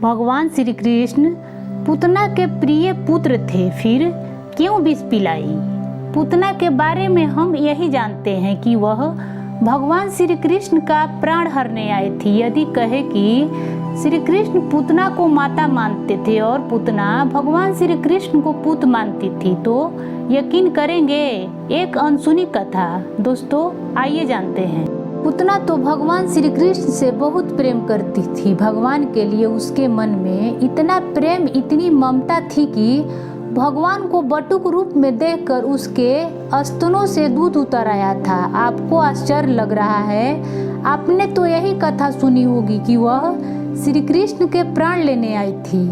भगवान श्री कृष्ण पूतना के प्रिय पुत्र थे, फिर क्यों विष पिलाई? पूतना के बारे में हम यही जानते हैं कि वह भगवान श्री कृष्ण का प्राण हरने आई थी। यदि कहे कि श्री कृष्ण पूतना को माता मानते थे और पूतना भगवान श्री कृष्ण को पुत्र मानती थी तो यकीन करेंगे? एक अनसुनी कथा। दोस्तों आइए जानते हैं। पूतना तो भगवान श्री कृष्ण से बहुत प्रेम करती थी। भगवान के लिए उसके मन में इतना प्रेम, इतनी ममता थी कि भगवान को बटुक रूप में देखकर उसके स्तनों से दूध उतर आया था। आपको आश्चर्य लग रहा है? आपने तो यही कथा सुनी होगी कि वह श्री कृष्ण के प्राण लेने आई थी।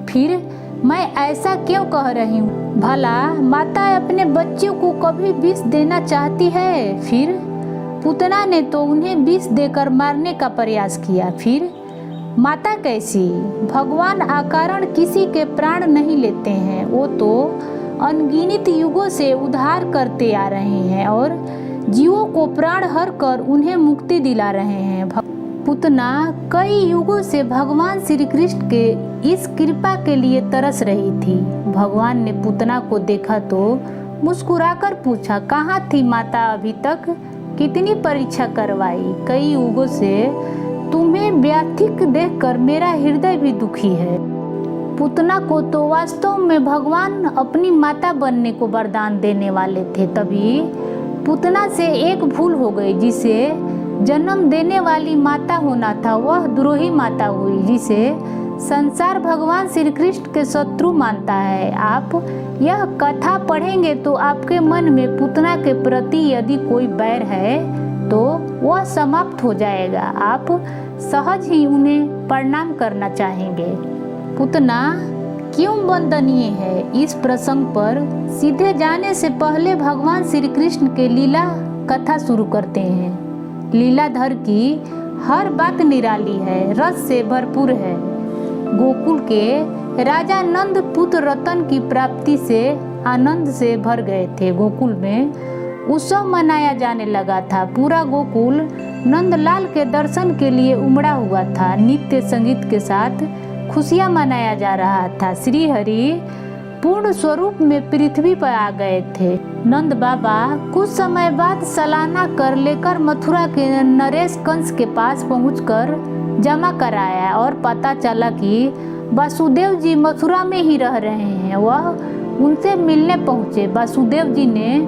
फिर मैं ऐसा क्यों कह रही हूँ? भला माता अपने बच्चे को कभी विष देना चाहती है? फिर पूतना ने तो उन्हें विष देकर मारने का प्रयास किया। फिर माता कैसी? भगवान अकारण किसी के प्राण नहीं लेते हैं। वो तो अनगिनत युगों से उद्धार करते आ रहे हैं और जीवों को प्राण हर कर उन्हें मुक्ति दिला रहे हैं। पूतना कई युगों से भगवान श्री कृष्ण के इस कृपा के लिए तरस रही थी। भगवान ने पूतना को देखा तो मुस्कुराकर पूछा, कहाँ थी माता अभी तक? कितनी परीक्षा करवाई? कई युगों से तुम्हें व्यथित देखकर मेरा हृदय भी दुखी है। पूतना को तो वास्तव में भगवान अपनी माता बनने को वरदान देने वाले थे। तभी पूतना से एक भूल हो गई। जिसे जन्म देने वाली माता होना था वह द्रोही माता हुई, जिसे संसार भगवान श्री कृष्ण के शत्रु मानता है। आप यह कथा पढ़ेंगे तो आपके मन में पूतना के प्रति यदि कोई बैर है तो वह समाप्त हो जाएगा। आप सहज ही उन्हें प्रणाम करना चाहेंगे। पूतना क्यों वंदनीय है? इस प्रसंग पर सीधे जाने से पहले भगवान श्री कृष्ण के लीला कथा शुरू करते हैं। लीलाधर की हर बात निराली है, रस से भरपूर है। गोकुल के राजा नंद पुत्र रतन की प्राप्ति से आनंद से भर गए थे। गोकुल में उत्सव मनाया जाने लगा था। पूरा गोकुल नंदलाल के दर्शन के लिए उमड़ा हुआ था। नित्य संगीत के साथ खुशियां मनाया जा रहा था। श्री हरि पूर्ण स्वरूप में पृथ्वी पर आ गए थे। नंद बाबा कुछ समय बाद सालाना कर लेकर मथुरा के नरेश कंस के पास पहुंचकर जमा कराया और पता चला कि वासुदेव जी मथुरा में ही रह रहे हैं। वह उनसे मिलने पहुंचे। वासुदेव जी ने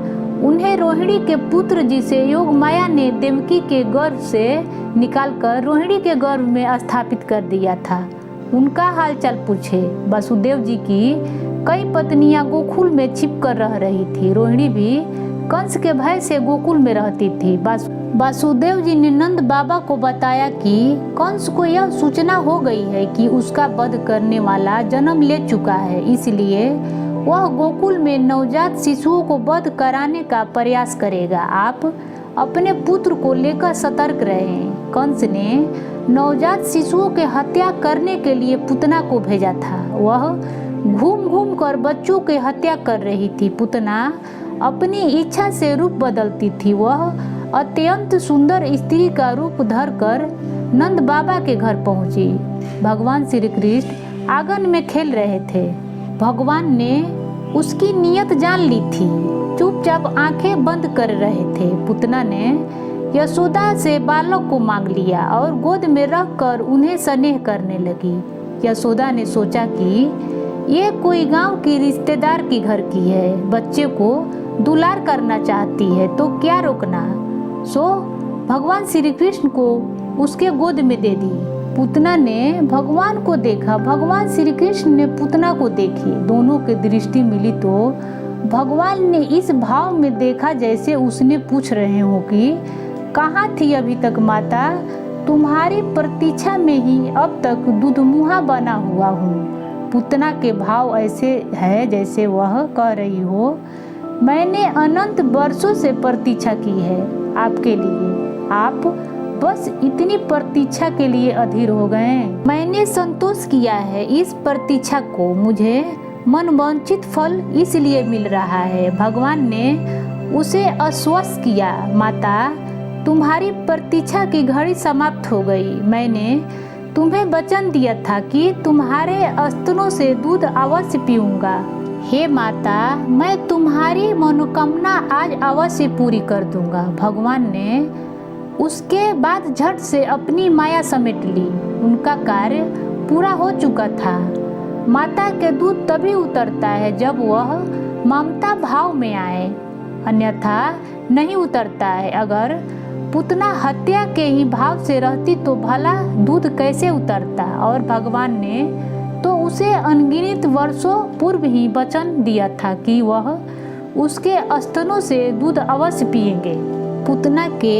उन्हें रोहिणी के पुत्र जी से योग माया ने देवकी के गर्भ से निकालकर रोहिणी के गर्भ में स्थापित कर दिया था। उनका हालचाल पूछे। वासुदेव जी की कई पत्नियां गोकुल में छिप कर रह रही थी। रोहिणी भी कंस के भय से गोकुल में रहती थी। वासुदेव जी ने नंद बाबा को बताया कि कंस को यह सूचना हो गई है कि उसका वध करने वाला जन्म ले चुका है, इसलिए वह गोकुल में नवजात शिशुओं को वध कराने का प्रयास करेगा। आप अपने पुत्र को लेकर सतर्क रहें। कंस ने नवजात शिशुओं के हत्या करने के लिए पूतना को भेजा था। वह घूम घूम कर बच्चों की हत्या कर रही थी। पूतना अपनी इच्छा से रूप बदलती थी। वह अत्यंत सुंदर स्त्री का रूप धरकर नंद बाबा के घर पहुंची। भगवान श्री कृष्ण आंगन में खेल रहे थे। भगवान ने उसकी नीयत जान ली थी। चुपचाप आंखें बंद कर रहे थे। पूतना ने यशोदा से बालक को मांग लिया और गोद में रखकर उन्हें स्नेह करने लगी। यशोदा ने सोचा कि ये कोई गांव की रिश्तेदार की घर की है, बच्चे को दुलार करना चाहती है तो क्या रोकना। सो भगवान श्री कृष्ण को उसके गोद में दे दी। पूतना ने भगवान को देखा, भगवान श्री कृष्ण ने पूतना को देखी। दोनों की दृष्टि मिली तो भगवान ने इस भाव में देखा जैसे उसने पूछ रहे हो कि कहाँ थी अभी तक माता? तुम्हारी प्रतीक्षा में ही अब तक दूधमुहा बना हुआ हूँ। पूतना के भाव ऐसे है जैसे वह कह रही हो, मैंने अनंत वर्षों से प्रतीक्षा की है आपके लिए। आप बस इतनी प्रतीक्षा के लिए अधीर हो गए। मैंने संतोष किया है इस प्रतीक्षा को। मुझे मनवांछित फल इसलिए मिल रहा है। भगवान ने उसे आश्वस्त किया, माता तुम्हारी प्रतीक्षा की घड़ी समाप्त हो गई। मैंने तुम्हें वचन दिया था कि तुम्हारे स्तनों से दूध अवश्य पीऊंगा। हे माता, मैं तुम्हारी मनोकामना आज अवश्य पूरी कर दूंगा। भगवान ने उसके बाद झट से अपनी माया समेट ली। उनका कार्य पूरा हो चुका था। माता के दूध तभी उतरता है जब वह ममता भाव में आए, अन्यथा नहीं उतरता है। अगर पुतना हत्या के ही भाव से रहती तो भला दूध कैसे उतरता। और भगवान ने तो उसे अनगिनत वर्षों पूर्व ही वचन दिया था कि वह उसके स्तनों से दूध अवश्य पिएंगे। पुतना के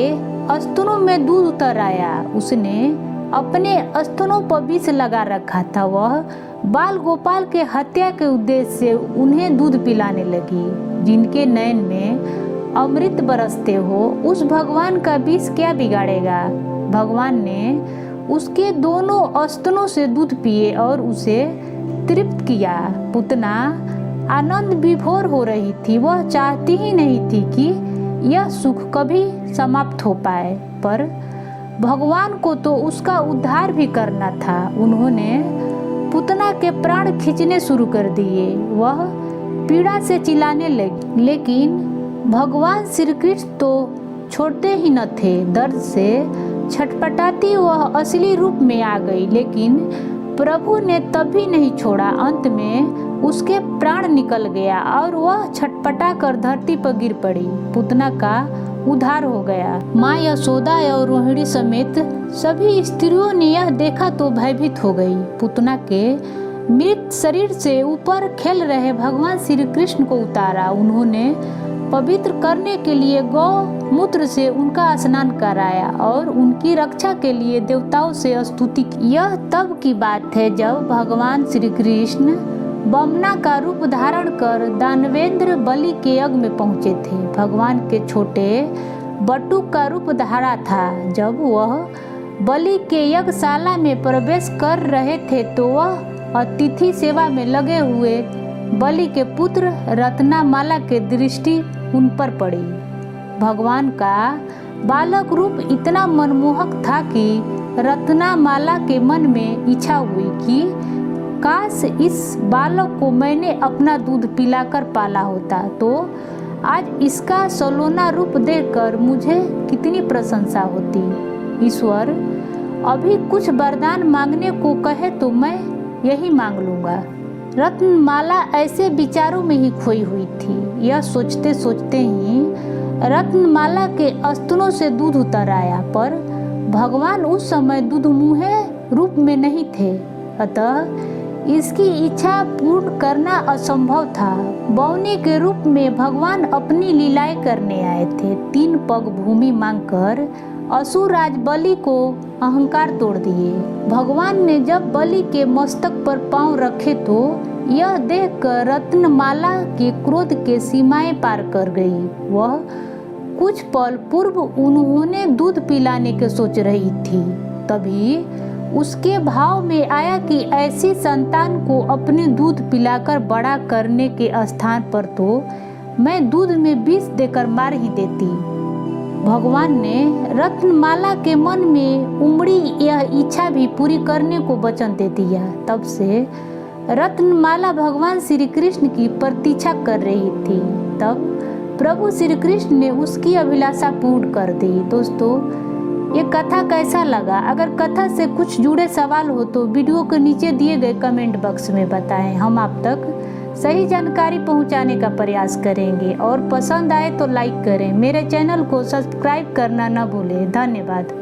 स्तनों में दूध उतर आया। उसने अपने स्तनों पर विष लगा रखा था। वह बाल गोपाल के हत्या के उद्देश्य से उन्हें दूध पिलाने लगी। जिनके नयन में अमृत बरसते हो, उस भगवान का विष क्या बिगाड़ेगा। भगवान ने उसके दोनों स्तनों से दूध पिए और उसे तृप्त किया। पुतना आनंद विभोर हो रही थी। वह चाहती ही नहीं थी कि यह सुख कभी समाप्त हो पाए, पर भगवान को तो उसका उद्धार भी करना था। उन्होंने पुतना के प्राण खींचने शुरू कर दिए। वह पीड़ा से चिल्लाने लगी, लेकिन भगवान श्री कृष्ण तो छोड़ते ही न थे। दर्द से छटपटाती वह असली रूप में आ गई, लेकिन प्रभु ने तभी नहीं छोड़ा। अंत में उसके प्राण निकल गया और वह छटपटा कर धरती पर गिर पड़ी। पुतना का उद्धार हो गया। माँ यशोदा और रोहिणी समेत सभी स्त्रियों ने यह देखा तो भयभीत हो गई। पुतना के मृत शरीर से ऊपर खेल रहे भगवान श्री कृष्ण को उतारा। उन्होंने पवित्र करने के लिए गौ मूत्र से उनका स्नान कराया और उनकी रक्षा के लिए देवताओं से स्तुति की। यह तब की बात है जब भगवान श्री कृष्ण बमना का रूप धारण कर दानवेंद्र बलि के यज्ञ में पहुंचे थे। भगवान के छोटे बटुक का रूप धारा था। जब वह बलि के यज्ञशाला में प्रवेश कर रहे थे तो वह अतिथि सेवा में लगे हुए बलि के पुत्र रत्नामाला के दृष्टि उन पर पड़ी। भगवान का बालक रूप इतना मनमोहक था कि रत्नामाला के मन में इच्छा हुई कि काश इस बालक को मैंने अपना दूध पिलाकर पाला होता तो आज इसका सलोना रूप देखकर मुझे कितनी प्रशंसा होती। ईश्वर अभी कुछ वरदान मांगने को कहे तो मैं यही मांग लूँगा। रत्नमाला ऐसे विचारों में ही खोई हुई थी। यह सोचते सोचते ही रत्नमाला के स्तनों से दूध उतर आया, पर भगवान उस समय दूध मुहे रूप में नहीं थे, अतः इसकी इच्छा पूर्ण करना असंभव था। बौने के रूप में भगवान अपनी लीलाएं करने आए थे। 3 पग भूमि मांगकर असुरराज बलि को अहंकार तोड़ दिए। भगवान ने जब बलि के मस्तक पर पांव रखे तो यह देखकर रत्नमाला के क्रोध के सीमाएं पार कर गई। वह कुछ पल पूर्व उन्होंने दूध पिलाने के सोच रही थी, तभी उसके भाव में आया कि ऐसी संतान को अपने दूध पिलाकर बड़ा करने के स्थान पर तो मैं दूध में विष देकर मार ही देती। भगवान ने रत्नमाला के मन में उमड़ी यह इच्छा भी पूरी करने को वचन दे दिया। तब से रत्नमाला भगवान श्री कृष्ण की प्रतीक्षा कर रही थी। तब प्रभु श्री कृष्ण ने उसकी अभिलाषा पूर्ण कर दी। दोस्तों, ये कथा कैसा लगा? अगर कथा से कुछ जुड़े सवाल हो तो वीडियो के नीचे दिए गए कमेंट बॉक्स में बताएं। हम आप तक सही जानकारी पहुंचाने का प्रयास करेंगे और पसंद आए तो लाइक करें। मेरे चैनल को सब्सक्राइब करना न भूलें। धन्यवाद।